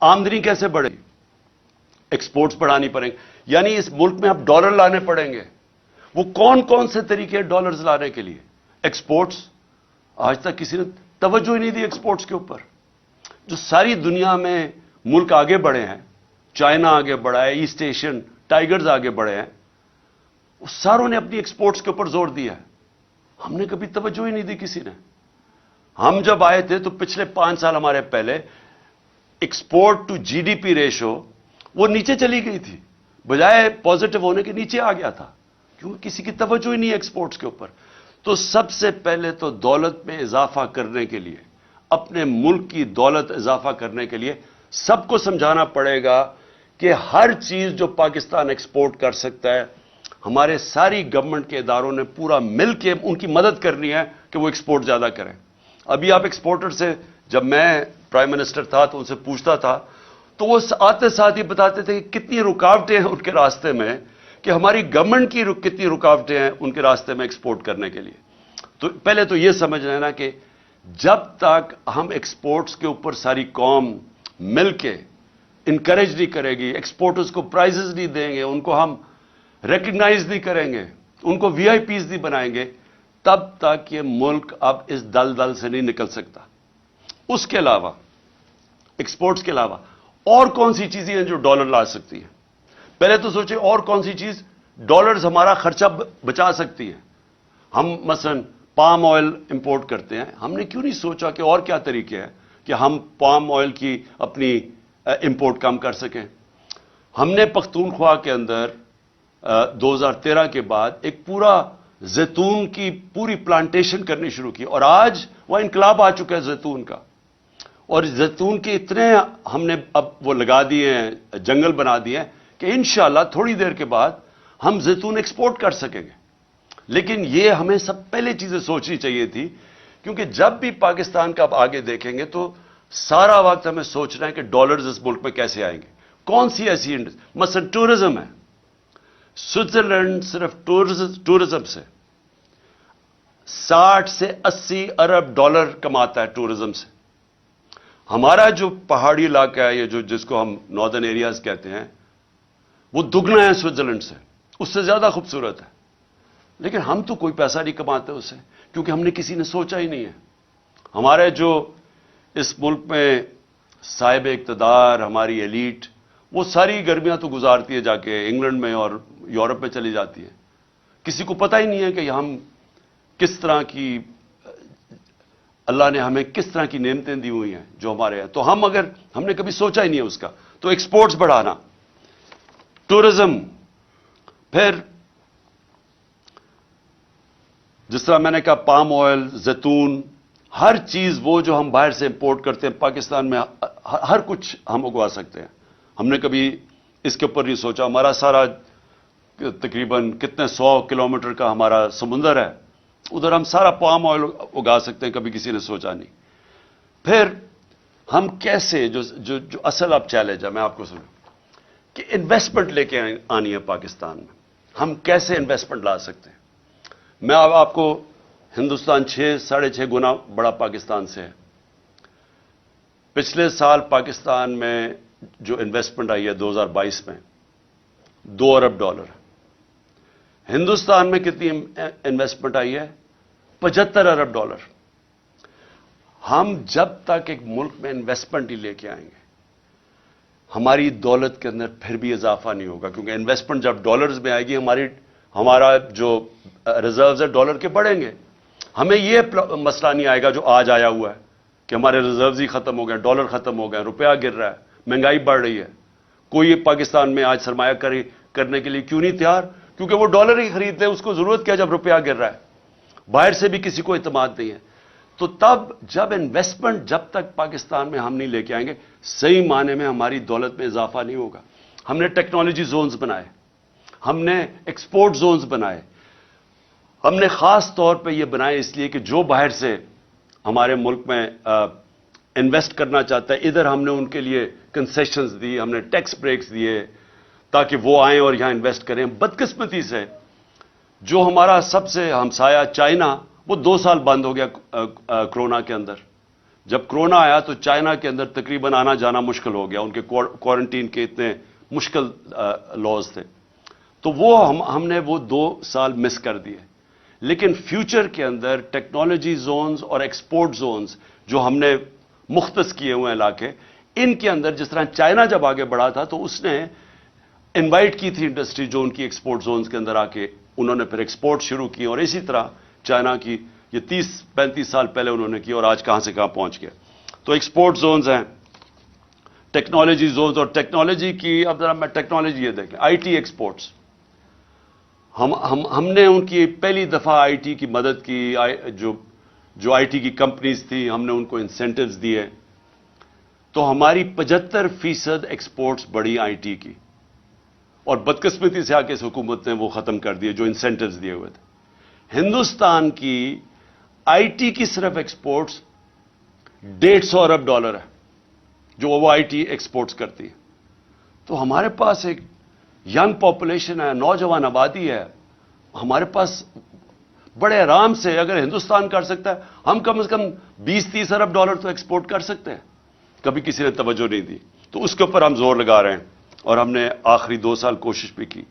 आमदनी कैसे बढ़ेगी? एक्सपोर्ट्स बढ़ानी पड़ेंगे, यानी इस मुल्क में अब डॉलर लाने पड़ेंगे। वो कौन कौन से तरीके हैं डॉलर्स लाने के लिए? एक्सपोर्ट्स। आज तक किसी ने तवज्जो ही नहीं दी एक्सपोर्ट्स के ऊपर। जो सारी दुनिया में मुल्क आगे बढ़े हैं, चाइना आगे बढ़ा है, ईस्ट एशियन टाइगर्स आगे बढ़े हैं, उस सारों ने अपनी एक्सपोर्ट्स के ऊपर जोर दिया है। हमने कभी तवज्जो ही नहीं दी किसी ने। हम जब आए थे तो पिछले 5 साल हमारे पहले एक्सपोर्ट टू जीडीपी रेशो वो नीचे चली गई थी, बजाय पॉजिटिव होने के नीचे आ गया था, क्योंकि किसी की तवज्जो ही नहीं है एक्सपोर्ट्स के ऊपर। तो सबसे पहले तो दौलत में इजाफा करने के लिए, अपने मुल्क की दौलत इजाफा करने के लिए सबको समझाना पड़ेगा कि हर चीज जो पाकिस्तान एक्सपोर्ट कर सकता है, हमारे सारी गवर्नमेंट के इदारों ने पूरा मिल के उनकी मदद करनी है कि वो एक्सपोर्ट ज्यादा करें। अभी आप एक्सपोर्टर से, जब मैं प्राइम मिनिस्टर था तो उनसे पूछता था तो वो आते साथ ही बताते थे कि कितनी रुकावटें हैं उनके रास्ते में, कि हमारी गवर्नमेंट की कितनी रुकावटें हैं उनके रास्ते में एक्सपोर्ट करने के लिए। तो पहले तो यह समझ लेना कि जब तक हम एक्सपोर्ट्स के ऊपर सारी कौम मिलके इंकरेज नहीं करेगी, एक्सपोर्टर्स को प्राइजेस नहीं देंगे, उनको हम रिकग्नाइज नहीं करेंगे, उनको वीआईपीज नहीं बनाएंगे, तब तक ये मुल्क अब इस दलदल से नहीं निकल सकता। उसके अलावा, एक्सपोर्ट्स के अलावा और कौन सी चीजें हैं जो डॉलर ला सकती हैं? पहले तो सोचे और कौन सी चीज डॉलर्स हमारा खर्चा बचा सकती है। हम मसलन पाम ऑयल इंपोर्ट करते हैं, हमने क्यों नहीं सोचा कि और क्या तरीके हैं कि हम पाम ऑयल की अपनी इंपोर्ट कम कर सकें? हमने पख्तूनख्वा के अंदर 2013 के बाद एक पूरा जैतून की पूरी प्लांटेशन करनी शुरू की, और आज वह इनकलाब आ चुका है जैतून का। और जैतून के इतने हमने अब वो लगा दिए हैं, जंगल बना दिए हैं कि इंशाल्लाह थोड़ी देर के बाद हम जैतून एक्सपोर्ट कर सकेंगे। लेकिन ये हमें सब पहले चीजें सोचनी चाहिए थी, क्योंकि जब भी पाकिस्तान का आप आगे देखेंगे तो सारा वक्त हमें सोचना है कि डॉलर्स इस मुल्क में कैसे आएंगे। कौन सी ऐसी मसलन टूरिज्म है, स्विट्जरलैंड सिर्फ टूरिज्म से 60 से 80 अरब डॉलर कमाता है टूरिज्म से। हमारा जो पहाड़ी इलाका है, ये जो जिसको हम नॉर्दर्न एरियाज कहते हैं, वो दुगना है स्विट्जरलैंड से, उससे ज्यादा खूबसूरत है। लेकिन हम तो कोई पैसा नहीं कमाते उससे, क्योंकि हमने किसी ने सोचा ही नहीं है। हमारे जो इस मुल्क में साहिब इक्तदार, हमारी एलीट, वो सारी गर्मियां तो गुजारती है जाके इंग्लैंड में और यूरोप में चली जाती है। किसी को पता ही नहीं है कि हम किस तरह की, अल्लाह ने हमें किस तरह की नेमतें दी हुई हैं जो हमारे हैं। तो हमने कभी सोचा ही नहीं है उसका। तो एक्सपोर्ट्स बढ़ाना, टूरिज्म, फिर जिस तरह मैंने कहा पाम ऑयल, जैतून, हर चीज वो जो हम बाहर से इंपोर्ट करते हैं, पाकिस्तान में हर कुछ हम उगवा सकते हैं। हमने कभी इसके ऊपर नहीं सोचा। हमारा सारा तकरीबन कितने 100 किलोमीटर का हमारा समुंदर है, उधर हम सारा पाम ऑयल उगा सकते हैं, कभी किसी ने सोचा नहीं। फिर हम कैसे, जो असल अब चैलेंज है, मैं आपको सुनूं कि इन्वेस्टमेंट लेके आनी है पाकिस्तान में, हम कैसे इन्वेस्टमेंट ला सकते हैं। मैं अब आपको, हिंदुस्तान 6-6.5 गुना बड़ा पाकिस्तान से है। पिछले साल पाकिस्तान में जो इन्वेस्टमेंट आई है 2022 में 2 अरब डॉलर। हिंदुस्तान में कितनी इन्वेस्टमेंट आई है? 75 अरब डॉलर। हम जब तक एक मुल्क में इन्वेस्टमेंट ही लेके आएंगे, हमारी दौलत के अंदर फिर भी इजाफा नहीं होगा, क्योंकि इन्वेस्टमेंट जब डॉलर्स में आएगी, हमारा जो रिजर्व्स है डॉलर के बढ़ेंगे। हमें यह मसला नहीं आएगा जो आज आया हुआ है कि हमारे रिजर्व्स ही खत्म हो गए, डॉलर खत्म हो गए, रुपया गिर रहा है, महंगाई बढ़ रही है। कोई पाकिस्तान में आज सरमाया करने के लिए क्यों नहीं तैयार? क्योंकि वो डॉलर ही खरीदते हैं, उसको जरूरत क्या जब रुपया गिर रहा है। बाहर से भी किसी को इत्मीनान नहीं है। तो तब जब इन्वेस्टमेंट जब तक पाकिस्तान में हम नहीं लेके आएंगे, सही माने में हमारी दौलत में इजाफा नहीं होगा। हमने टेक्नोलॉजी जोन्स बनाए, हमने एक्सपोर्ट जोन्स बनाए, हमने खास तौर पे ये बनाए इसलिए कि जो बाहर से हमारे मुल्क में इन्वेस्ट करना चाहता है, इधर हमने उनके लिए कंसेशंस दी, हमने टैक्स ब्रेक्स दिए ताकि वो आएं और यहां इन्वेस्ट करें। बदकिस्मती से जो हमारा सबसे हमसाया चाइना, वो 2 साल बंद हो गया कोरोना के अंदर। جب کرونا آیا تو چائنا کے اندر تقریباً آنا جانا مشکل ہو گیا، ان کے کوارنٹین کے اتنے مشکل لاز تھے، تو وہ ہم نے وہ 2 سال مس کر دیے. لیکن فیوچر کے اندر ٹیکنالوجی زونز اور ایکسپورٹ زونز جو ہم نے مختص کیے ہوئے علاقے، ان کے اندر جس طرح چائنا جب آگے بڑھا تھا تو اس نے انوائٹ کی تھی انڈسٹری جو ان کی ایکسپورٹ زونز کے اندر آ کے انہوں نے پھر ایکسپورٹ شروع کی، اور اسی طرح چائنا کی یہ 30-35 سال پہلے انہوں نے کی اور آج کہاں سے کہاں پہنچ گئے. تو ایکسپورٹ زونز ہیں، ٹیکنالوجی زونز، اور ٹیکنالوجی کی اب ذرا میں ٹیکنالوجی یہ دیکھیں، آئی ٹی ایکسپورٹس. ہم نے ان کی پہلی دفعہ آئی ٹی کی مدد کی، جو آئی ٹی کی کمپنیز تھیں ہم نے ان کو انسینٹیوز دیے، تو ہماری 75% ایکسپورٹس بڑی آئی ٹی کی، اور بدقسمتی سے آ کے اس حکومت نے وہ ختم کر دیے جو انسینٹیوز دیے ہوئے تھے. ہندوستان کی آئی ٹی کی صرف ایکسپورٹس $150 ارب ہے جو وہ آئی ٹی ایکسپورٹس کرتی ہے. تو ہمارے پاس ایک ینگ پاپولیشن ہے، نوجوان آبادی ہے، ہمارے پاس بڑے آرام سے اگر ہندوستان کر سکتا ہے ہم کم از کم $20-30 ارب تو ایکسپورٹ کر سکتے ہیں. کبھی کسی نے توجہ نہیں دی، تو اس کے اوپر ہم زور لگا رہے ہیں، اور ہم نے آخری 2 سال کوشش بھی کی.